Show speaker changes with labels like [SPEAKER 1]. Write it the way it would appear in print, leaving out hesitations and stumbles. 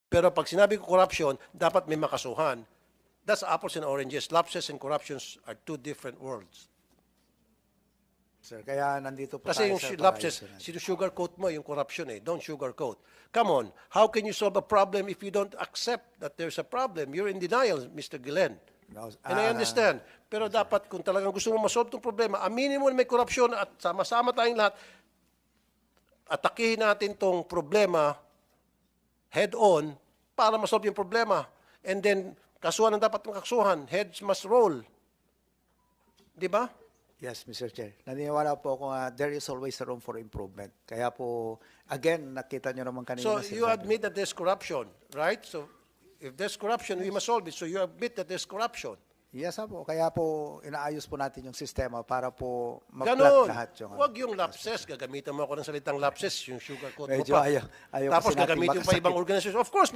[SPEAKER 1] Pero pag sinabi ko corruption, dapat may makasuhan. That's apples and oranges. Lapses and corruptions are two different worlds.
[SPEAKER 2] Sir, kaya nandito po
[SPEAKER 1] Kasi
[SPEAKER 2] tayo,
[SPEAKER 1] yung
[SPEAKER 2] sir, para
[SPEAKER 1] lapses,
[SPEAKER 2] ayusin natin.
[SPEAKER 1] sugarcoat mo yung corruption eh. Don't sugarcoat. Come on, how can you solve a problem if you don't accept that there's a problem? You're in denial, Mr. Glenn.
[SPEAKER 2] No,
[SPEAKER 1] And I understand. Pero dapat kung talagang gusto mo masolve itong problema, aminin mo na may korupsyon at sama-sama tayong lahat, atakihin natin itong problema head-on para masolve yung problema. And then, kasuhan ang dapat makasuhan. Heads must roll. Di ba?
[SPEAKER 2] Yes, Mr. Chair. Naniniwala po ako there is always a room for improvement. Kaya po, again, nakita nyo naman kanina.
[SPEAKER 1] So
[SPEAKER 2] na
[SPEAKER 1] you
[SPEAKER 2] sinasabi.
[SPEAKER 1] admit that there's corruption, right? So if there's corruption, we must solve it. So you admit that there's corruption.
[SPEAKER 2] Yes, po. Kaya po, inaayos po natin yung sistema para po ma-plug
[SPEAKER 1] Ganon.
[SPEAKER 2] lahat yung...
[SPEAKER 1] Huwag yung lapses. Gagamitan mo ako ng salitang lapses, yung sugarcoat mo
[SPEAKER 2] Medyo
[SPEAKER 1] pa.
[SPEAKER 2] ayaw
[SPEAKER 1] Tapos
[SPEAKER 2] kasi nating
[SPEAKER 1] gagamitin pa ibang
[SPEAKER 2] makasakit.
[SPEAKER 1] organisasyon. Of course,